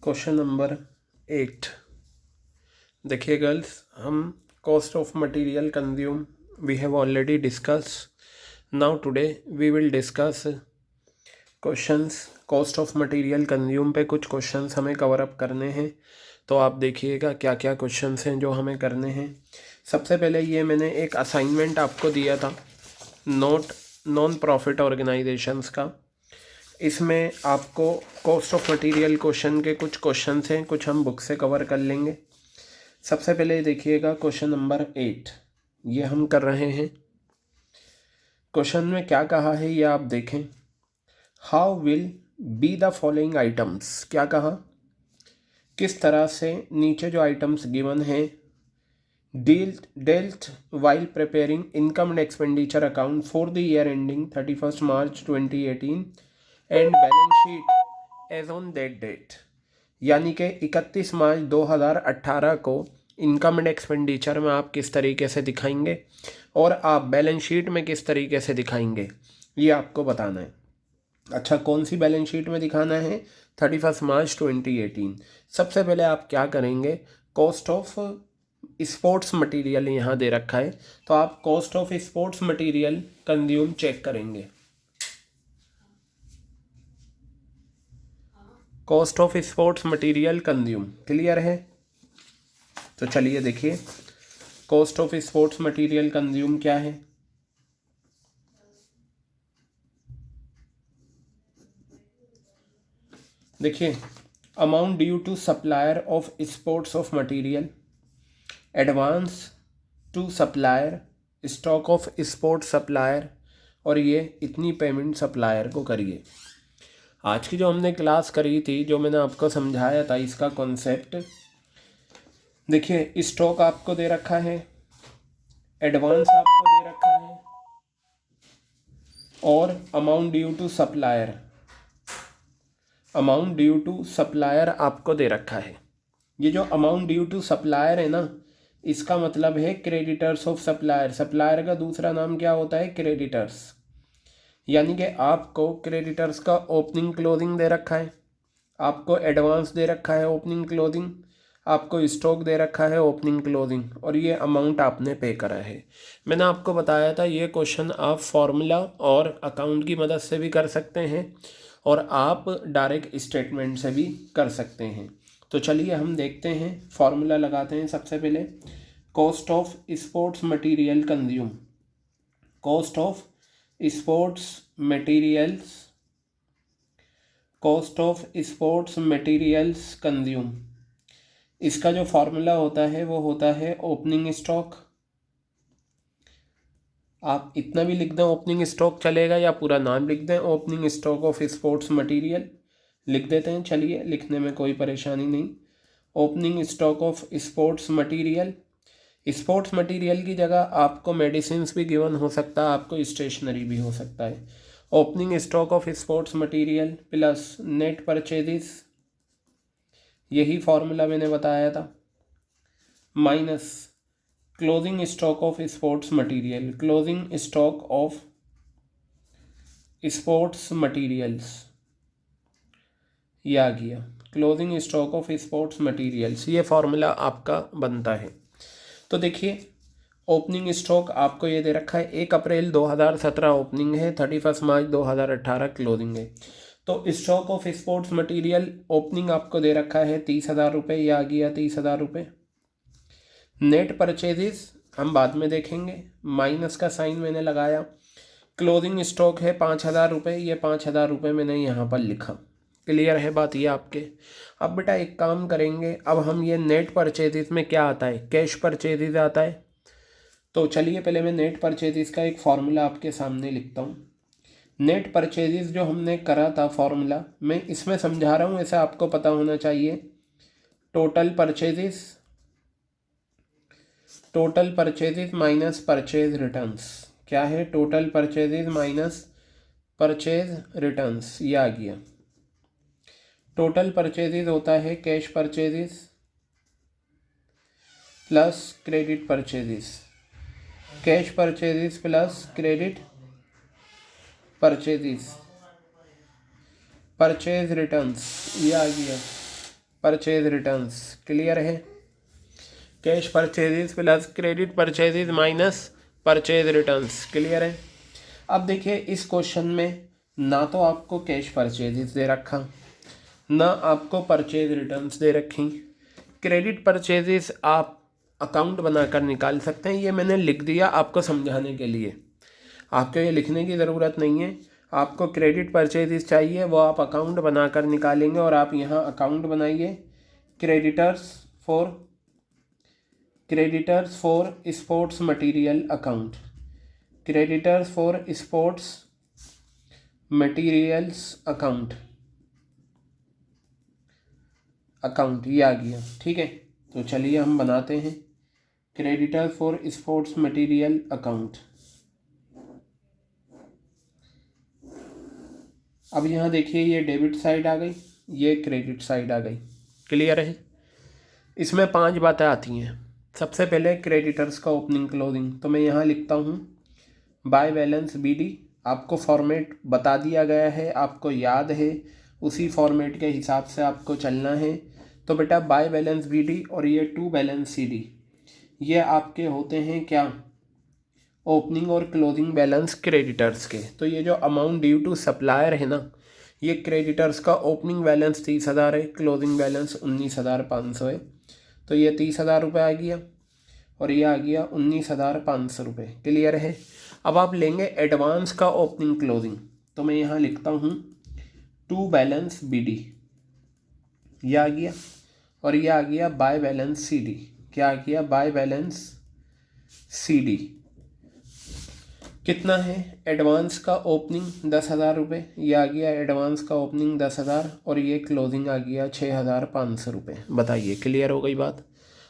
Question number 8। देखिए girls, हम cost of material consume we have already discuss. Now today we will discuss questions cost of material consume पे। कुछ questions हमें cover up करने हैं, तो आप देखिएगा क्या क्या क्वेश्चंस हैं जो हमें करने हैं। सबसे पहले ये मैंने एक असाइनमेंट आपको दिया था नॉन प्रॉफिट ऑर्गेनाइजेशंस का। इसमें आपको कॉस्ट ऑफ मटेरियल क्वेश्चन के कुछ क्वेश्चंस हैं, कुछ हम बुक से कवर कर लेंगे। सबसे पहले देखिएगा क्वेश्चन नंबर 8, ये हम कर रहे हैं। क्वेश्चन में क्या कहा है ये आप देखें। How will be the following items, क्या कहा, किस तरह से नीचे जो आइटम्स गिवन हैं dealt while preparing income and expenditure account for the year ending 31st March 2018 and balance sheet as on that date। यानी कि 31 मार्च 2018 को इनकम एंड एक्सपेंडिचर में आप किस तरीके से दिखाएंगे और आप बैलेंस शीट में किस तरीके से दिखाएंगे, ये आपको बताना है। अच्छा, कौन सी बैलेंस शीट में दिखाना है? 31 मार्च 2018। सबसे पहले आप क्या करेंगे, कॉस्ट ऑफ स्पोर्ट्स मटेरियल यहाँ दे रखा है, तो आप cost of sports material consume check करेंगे। Cost of sports material consume clear है? तो चलिए देखिए cost of sports material consume क्या है। देखिए, amount due to supplier of sports of material, advance to supplier, stock of sport supplier, और ये इतनी पेमेंट सप्लायर को करिए। आज की जो हमने क्लास करी थी, जो मैंने आपको समझाया था इसका कॉन्सेप्ट, देखिए स्टॉक आपको दे रखा है, एडवांस आपको दे रखा है, और amount due to supplier, amount due to supplier आपको दे रखा है। ये जो अमाउंट ड्यू टू सप्लायर है ना, इसका मतलब है क्रेडिटर्स ऑफ सप्लायर। सप्लायर का दूसरा नाम क्या होता है? क्रेडिटर्स। यानी कि आपको क्रेडिटर्स का ओपनिंग क्लोजिंग दे रखा है, आपको एडवांस दे रखा है ओपनिंग क्लोजिंग, आपको स्टॉक दे रखा है ओपनिंग क्लोजिंग, और ये अमाउंट आपने पे करा है। मैंने आपको बताया था ये क्वेश्चन आप फॉर्मूला और अकाउंट की मदद से भी कर सकते हैं और आप डायरेक्ट स्टेटमेंट से भी कर सकते हैं। तो चलिए हम देखते हैं, फॉर्मूला लगाते हैं। सबसे पहले cost of sports material consume, cost of sports materials, cost of sports materials consume, इसका जो फॉर्मूला होता है वो होता है ओपनिंग स्टॉक। आप इतना भी लिख दें ओपनिंग स्टॉक चलेगा, या पूरा नाम लिख दें opening stock of sports material, लिख देते हैं। चलिए, लिखने में कोई परेशानी नहीं। Opening stock of sports material, sports material की जगह आपको मेडिसिन्स भी गिवन हो सकता है, आपको स्टेशनरी भी हो सकता है। Opening stock of sports material plus net purchases, यही फॉर्मूला मैंने बताया था, minus closing stock of sports material, closing stock of sports materials, ये आ गया closing stock of sports materials. ये फॉर्मूला आपका बनता है। तो देखिए, ओपनिंग स्टॉक आपको ये दे रखा है 1 अप्रैल 2017 ओपनिंग है, 31 मार्च 2018 क्लोजिंग है। तो stock of sports material opening आपको दे रखा है 30,000 रुपये, ये आ गया 30,000 रुपये। नेट परचेजेस हम बाद में देखेंगे, माइनस का साइन मैंने लगाया। क्लोजिंग स्टॉक है 5,000 रुपये, ये 5,000 रुपये मैंने यहाँ पर लिखा। क्लियर है बात ये आपके? अब बेटा एक काम करेंगे, अब हम ये नेट परचेजेस में क्या आता है, कैश परचेजेस आता है। तो चलिए पहले मैं नेट परचेजेस का एक फार्मूला आपके सामने लिखता हूँ। नेट परचेजेस जो हमने करा था फार्मूला, मैं इसमें समझा रहा हूँ, ऐसा आपको पता होना चाहिए। Total purchases, total purchases minus purchase returns, क्या है? Total purchases minus purchase returns, ये आ गया। टोटल परचेजेस होता है cash purchases plus credit purchases, cash purchases plus credit purchases, purchase returns, ये आ गया। Purchase returns. क्लियर है? Cash purchases plus credit purchases minus purchase returns. Clear है? अब देखिए इस क्वेश्चन में ना तो आपको कैश परचेजेस दे रखा, ना आपको परचेज रिटर्न्स दे रखी। क्रेडिट परचेजेस आप अकाउंट बनाकर निकाल सकते हैं, ये मैंने लिख दिया आपको समझाने के लिए, आपको ये लिखने की ज़रूरत नहीं है। आपको क्रेडिट परचेजेस चाहिए वो आप अकाउंट बनाकर निकालेंगे, और आप यहाँ अकाउंट बनाइए creditors for sports material account, creditors for sports materials account, ये आ गया। ठीक है, तो चलिए हम बनाते हैं creditor for sports material account. अब यहाँ देखिए ये डेबिट साइड आ गई, ये क्रेडिट साइड आ गई। क्लियर है? इसमें 5 बातें आती हैं। सबसे पहले क्रेडिटर्स का ओपनिंग क्लोजिंग, तो मैं यहाँ लिखता हूँ बाय बैलेंस BD। आपको फॉर्मेट बता दिया गया है, आपको याद है, उसी फॉर्मेट के हिसाब से आपको चलना है। तो बेटा बाय बैलेंस BD और ये टू बैलेंस CD, ये आपके होते हैं क्या, ओपनिंग और क्लोजिंग बैलेंस क्रेडिटर्स के। तो ये जो अमाउंट ड्यू टू सप्लायर है ना, ये क्रेडिटर्स का ओपनिंग बैलेंस 30,000 है, क्लोजिंग बैलेंस 19,500 है। तो ये 30,000 रुपये आ गया और ये आ गया 19,500 रुपये। क्लियर है? अब आप लेंगे एडवांस का ओपनिंग क्लोजिंग, तो मैं यहाँ लिखता हूँ टू बैलेंस BD, ये आ गया, और ये आ गया बाय बैलेंस CD। क्या आ गया? By balance CD। कितना है? एडवांस का ओपनिंग 10,000 रुपये, ये आ गया एडवांस का ओपनिंग 10,000, और ये क्लोजिंग आ गया 6,500 रुपये। बताइए क्लियर हो गई बात?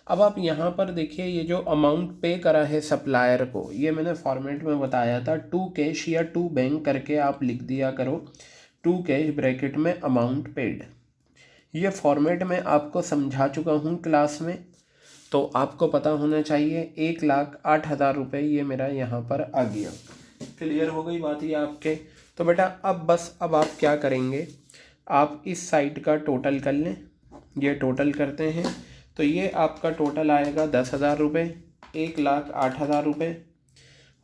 अब आप यहाँ पर देखिए ये जो अमाउंट पे करा है सप्लायर को, ये मैंने फॉर्मेट में बताया था, टू कैश या टू बैंक करके आप लिख दिया करो, टू कैश ब्रैकेट में अमाउंट पेड। ये फॉर्मेट मैं आपको समझा चुका हूँ क्लास में, तो आपको पता होना चाहिए। 1,08,000 रुपये ये मेरा यहाँ पर आ गया। क्लियर हो गई बात ये आपके? तो बेटा अब आप क्या करेंगे, आप इस साइड का टोटल कर लें। ये टोटल करते हैं तो ये आपका टोटल आएगा 10,000 रुपये, 1,08,000 रुपये,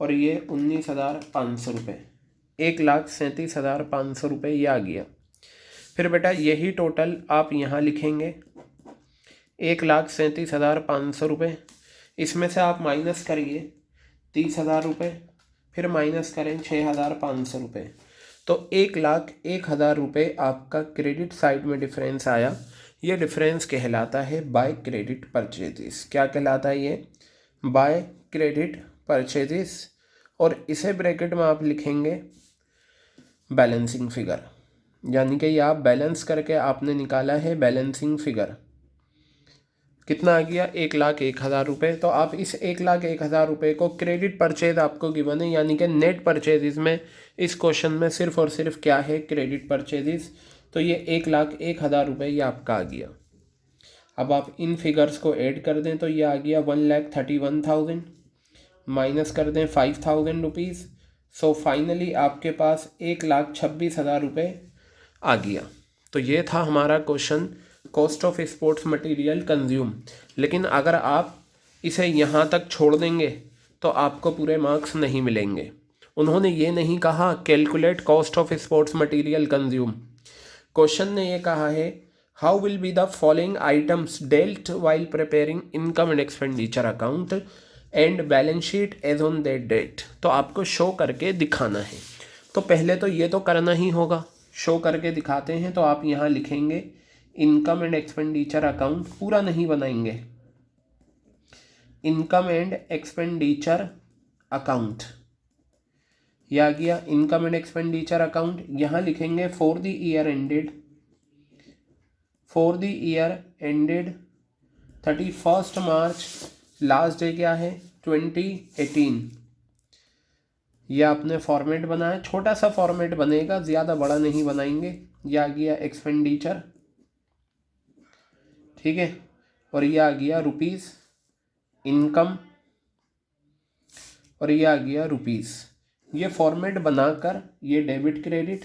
और ये 19,500 रुपये, 1,37,500 रुपये ये आ गया। फिर बेटा यही टोटल आप यहाँ लिखेंगे 1,37,500 रुपये। इसमें से आप माइनस करिए 30,000 रुपये, फिर माइनस करें 6,500 रुपये, तो 1,01,000 रुपये आपका क्रेडिट साइड में डिफरेंस आया। ये डिफरेंस कहलाता है बाय क्रेडिट परचेजेस। क्या कहलाता है ये? By credit purchases. और इसे ब्रैकेट में आप लिखेंगे बैलेंसिंग फिगर, यानी कि ये आप बैलेंस करके आपने निकाला है बैलेंसिंग फिगर। कितना आ गया? 1,01,000 रुपये। तो आप इस 1,01,000 रुपये को क्रेडिट परचेज आपको गिवन है, यानी कि नेट परचेज में इस क्वेश्चन में सिर्फ और सिर्फ क्या है? Credit purchases. तो ये 1,01,000 रुपये ये आपका आ गया। अब आप इन फिगर्स को ऐड कर दें तो ये आ गया 1,31,000, माइनस कर दें 5,000 रुपीज़। सो फाइनली आपके पास 1,26,000 रुपये आ गया। तो ये था हमारा question, cost of sports material consume. लेकिन अगर आप इसे यहाँ तक छोड़ देंगे तो आपको पूरे मार्क्स नहीं मिलेंगे। उन्होंने ये नहीं कहा calculate cost of sports material consume. Question ने ये कहा है how will be the following items dealt while preparing income and expenditure account and balance sheet as on that date. तो आपको शो करके दिखाना है। तो पहले तो ये तो करना ही होगा, शो करके दिखाते हैं। तो आप यहाँ लिखेंगे इनकम एंड एक्सपेंडिचर अकाउंट, पूरा नहीं बनाएंगे, इनकम एंड एक्सपेंडिचर अकाउंट। यह आ गया इनकम एंड एक्सपेंडिचर अकाउंट। यहाँ लिखेंगे for the year ended 31 March, last day क्या है? 2018। यह आपने फॉर्मेट बनाया, छोटा सा फॉर्मेट बनेगा, ज़्यादा बड़ा नहीं बनाएंगे। यह आ गया एक्सपेंडिचर, ठीक है, और ये आ गया रुपीज़ इनकम, और ये आ गया रुपीज़। ये फॉर्मेट बनाकर ये डेबिट क्रेडिट,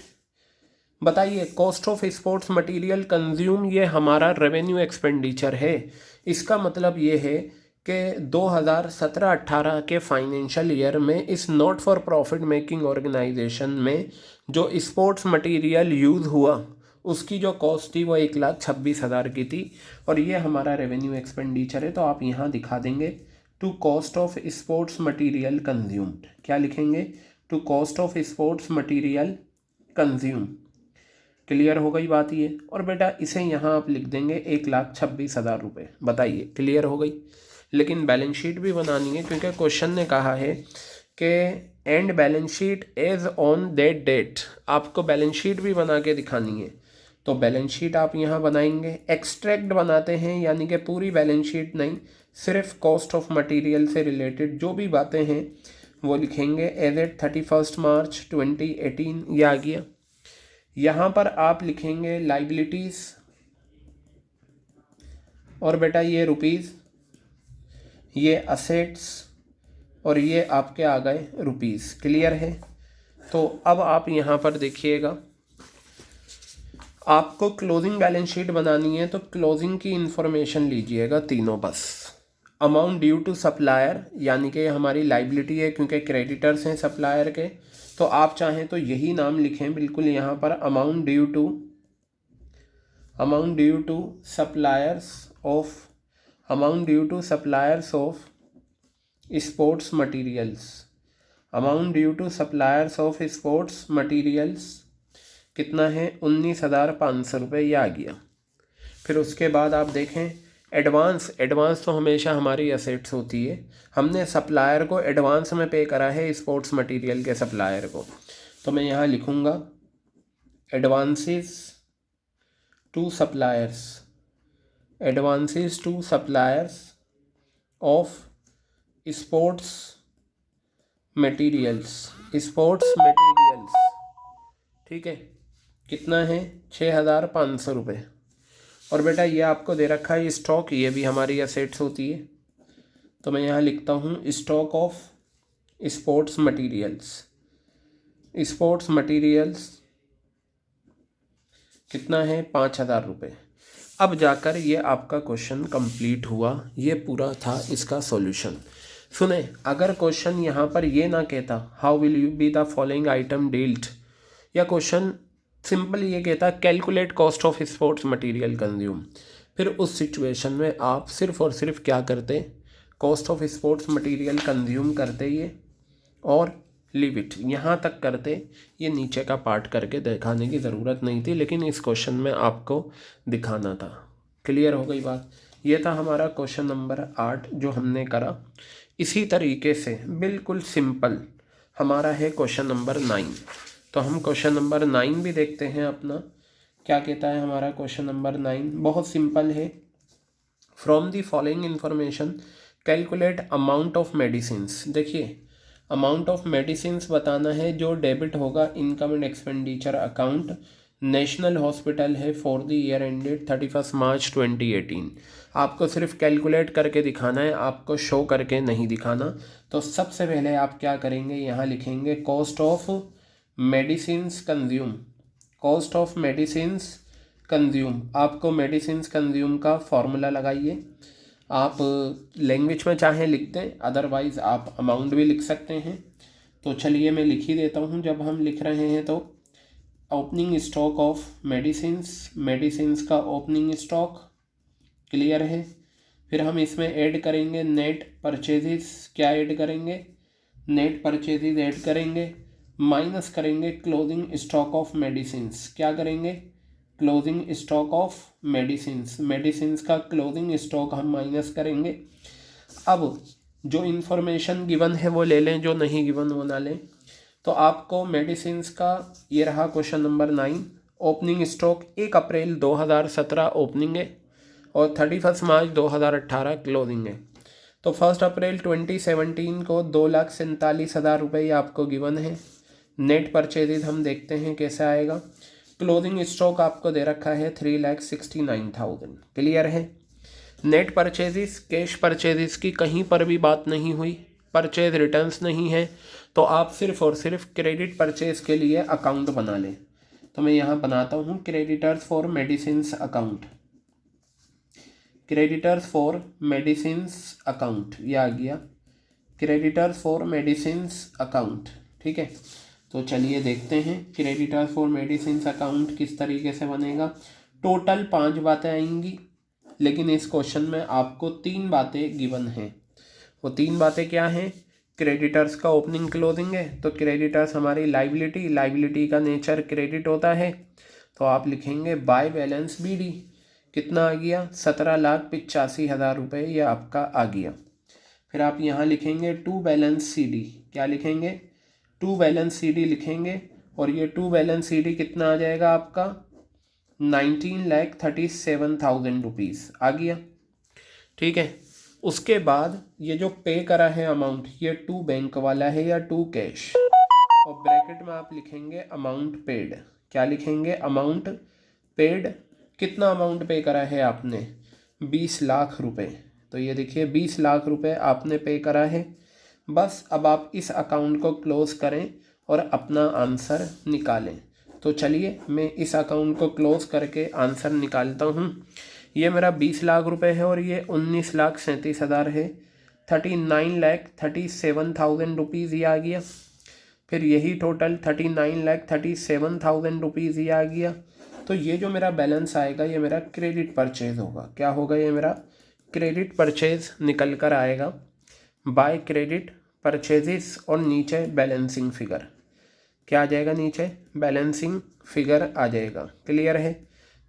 बताइए, cost of sports material consume ये हमारा रेवेन्यू एक्सपेंडिचर है। इसका मतलब ये है कि 2017-18 के फाइनेंशियल ईयर में इस not for profit making organisation में जो स्पोर्ट्स मटेरियल यूज़ हुआ उसकी जो कॉस्ट थी वो 1,26,000 की थी, और ये हमारा रेवेन्यू एक्सपेंडिचर है। तो आप यहाँ दिखा देंगे to cost of sports material consumed. क्या लिखेंगे? To cost of sports material consume. Clear हो गई बात ये? और बेटा इसे यहाँ आप लिख देंगे 1,26,000 रुपये। बताइए, क्लियर हो गई? लेकिन बैलेंस शीट भी बनानी है, क्योंकि क्वेश्चन ने कहा है कि and balance sheet as on that date. आपको बैलेंस शीट भी बना के दिखानी है। तो बैलेंस शीट आप यहाँ बनाएंगे, एक्सट्रैक्ट बनाते हैं, यानी कि पूरी बैलेंस शीट नहीं, सिर्फ कॉस्ट ऑफ मटेरियल से रिलेटेड जो भी बातें हैं वो लिखेंगे एज एट 31 मार्च 2018। ये आ गया। यहाँ पर आप लिखेंगे लाइबिलिटीज़, और बेटा ये रुपीज़, ये असेट्स, और ये आपके आ गए रुपीज़। क्लियर है? तो अब आप यहाँ पर देखिएगा, आपको क्लोजिंग बैलेंस शीट बनानी है, तो क्लोजिंग की इंफॉर्मेशन लीजिएगा तीनों बस। अमाउंट ड्यू टू सप्लायर, यानी कि हमारी लाइबिलिटी है क्योंकि क्रेडिटर्स हैं सप्लायर के, तो आप चाहें तो यही नाम लिखें बिल्कुल यहाँ पर, amount due to suppliers of sports materials. Amount due to suppliers of sports materials कितना है? 19,500 रुपये। ये आ गया। फिर उसके बाद आप देखें एडवांस तो हमेशा हमारी असेट्स होती है। हमने सप्लायर को एडवांस में पे करा है स्पोर्ट्स मटेरियल के सप्लायर को, तो मैं यहाँ लिखूँगा advances to suppliers of sports materials. ठीक है, कितना है? 6,500 रुपये। और बेटा ये आपको दे रखा है स्टॉक, ये भी हमारी एसेट्स होती है, तो मैं यहाँ लिखता हूँ स्टॉक ऑफ स्पोर्ट्स मटेरियल्स कितना है? 5,000 रुपये। अब जाकर ये आपका क्वेश्चन कंप्लीट हुआ। ये पूरा था इसका सॉल्यूशन। सुने, अगर क्वेश्चन यहाँ पर ये ना कहता how will you B the following item dealt, या क्वेश्चन सिंपल ये कहता calculate cost of sports material consume, फिर उस सिचुएशन में आप सिर्फ और सिर्फ क्या करते? Cost of sports material consume करते ये, और लीव इट, यहाँ तक करते। ये नीचे का पार्ट करके दिखाने की ज़रूरत नहीं थी, लेकिन इस क्वेश्चन में आपको दिखाना था। क्लियर हो गई बात? ये था हमारा क्वेश्चन नंबर 8 जो हमने करा। इसी तरीके से बिल्कुल सिंपल हमारा है क्वेश्चन नंबर 9। तो हम क्वेश्चन नंबर 9 भी देखते हैं अपना। क्या कहता है हमारा क्वेश्चन नंबर 9? बहुत सिंपल है। From the following information calculate amount of medicines. देखिए, अमाउंट ऑफ मेडिसिन्स बताना है जो डेबिट होगा income and expenditure account national hospital है फॉर द ईयर एंडेड 31 मार्च 2018। आपको सिर्फ कैलकुलेट करके दिखाना है, आपको शो करके नहीं दिखाना। तो सबसे पहले आप क्या करेंगे? यहाँ लिखेंगे कॉस्ट ऑफ मेडिसिन्स कंज्यूम। आपको मेडिसिन्स कंज्यूम का फॉर्मूला लगाइए। आप लैंग्वेज में चाहें लिख दें, अदरवाइज़ आप अमाउंट भी लिख सकते हैं। तो चलिए मैं लिख ही देता हूँ। जब हम लिख रहे हैं तो ओपनिंग स्टॉक ऑफ मेडिसिन्स का ओपनिंग स्टॉक। क्लियर है? फिर हम इसमें ऐड करेंगे नेट परचेजेस। क्या ऐड करेंगे? नेट परचेजेस ऐड करेंगे, माइनस करेंगे क्लोजिंग स्टॉक ऑफ मेडिसिन्स। क्या करेंगे? क्लोजिंग स्टॉक ऑफ मेडिसिन्स का क्लोजिंग स्टॉक हम माइनस करेंगे। अब जो इन्फॉर्मेशन गिवन है वो ले लें, जो नहीं गिवन वो ना लें। तो आपको मेडिसिन्स का ये रहा क्वेश्चन नंबर 9। ओपनिंग स्टॉक 1 अप्रैल 2017 ओपनिंग है और 31 मार्च 2018 क्लोजिंग है। तो 1 अप्रैल 2017 को 2,47,000 रुपये आपको गिवन है। नेट परचेजेज हम देखते हैं कैसे आएगा। क्लोजिंग स्टॉक आपको दे रखा है 3,69,000। क्लियर है? नेट परचेजेस, कैश परचेजेस की कहीं पर भी बात नहीं हुई, परचेज रिटर्न्स नहीं है, तो आप सिर्फ और सिर्फ क्रेडिट परचेज के लिए अकाउंट बना लें। तो मैं यहाँ बनाता हूँ creditors for medicines account, creditors for medicines account, ये आ गया क्रेडिटर्स फॉर मेडिसिन्स अकाउंट। ठीक है, तो चलिए देखते हैं क्रेडिटर्स फॉर मेडिसिन्स अकाउंट किस तरीके से बनेगा। टोटल 5 बातें आएंगी, लेकिन इस क्वेश्चन में आपको 3 बातें गिवन हैं। वो 3 बातें क्या हैं? क्रेडिटर्स का ओपनिंग क्लोजिंग है, तो क्रेडिटर्स हमारी लाइबिलिटी, लाइबिलिटी का नेचर क्रेडिट होता है, तो आप लिखेंगे बाय बैलेंस बीडी। कितना आ गया? 17,85,000 रुपये, ये आपका आ गया। फिर आप यहाँ लिखेंगे टू बैलेंस सीडी। क्या लिखेंगे? टू बैलेंस सीडी लिखेंगे, और ये टू बैलेंस सीडी कितना आ जाएगा आपका? 19,37,000 रुपीज़ आ गया। ठीक है, उसके बाद ये जो पे करा है अमाउंट, ये टू बैंक वाला है या टू कैश, और ब्रैकेट में आप लिखेंगे अमाउंट पेड। क्या लिखेंगे? Amount paid. कितना अमाउंट पे करा है आपने? 20 लाख रुपए। तो ये देखिए 20 लाख रुपए आपने पे करा है। बस अब आप इस अकाउंट को क्लोज करें और अपना आंसर निकालें। तो चलिए मैं इस अकाउंट को क्लोज करके आंसर निकालता हूँ। ये मेरा 20 लाख रुपए है और ये 19,37,000 है। 39,37,000 रुपीज़ ये आ गया। फिर यही टोटल 39,37,000 रुपीज़ ये आ गया। तो ये जो मेरा बैलेंस आएगा ये मेरा क्रेडिट परचेज होगा। क्या होगा? ये मेरा क्रेडिट परचेज निकल कर आएगा, बाय क्रेडिट परचेजेस, और नीचे बैलेंसिंग फिगर। क्या आ जाएगा? नीचे बैलेंसिंग फिगर आ जाएगा। क्लियर है?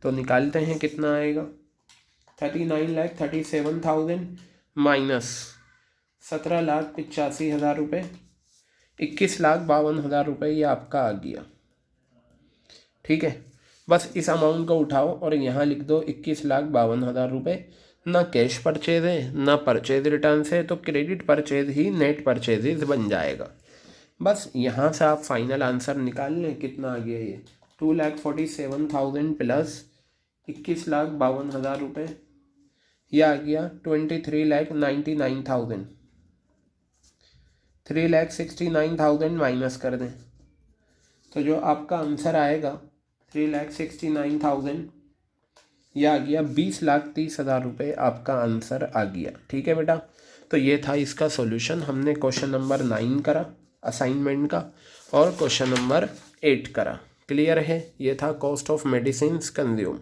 तो निकालते हैं कितना आएगा। 39,37,000 माइनस 17,85,000 रुपये, 21,52,000 रुपये, ये आपका आ गया। ठीक है, बस इस अमाउंट को उठाओ और यहाँ लिख दो 21,52,000 रुपये। ना कैश परचेज है ना परचेज रिटर्न है, तो क्रेडिट परचेज ही नेट परचेजेज बन जाएगा। बस यहाँ से आप फाइनल आंसर निकाल लें। कितना आ गया? ये 2,47,000 प्लस 21,52,000 रुपये, यह आ गया 23,99,000। 3,69,000 माइनस कर दें तो जो आपका आंसर आएगा 3,69,000, यह आ गया 20,30,000 रुपये आपका आंसर आ गया। ठीक है बेटा, तो ये था इसका सॉल्यूशन। हमने क्वेश्चन नंबर 9 करा असाइनमेंट का और क्वेश्चन नंबर 8 करा। क्लियर है? ये था कॉस्ट ऑफ मेडिसिन कंज्यूम।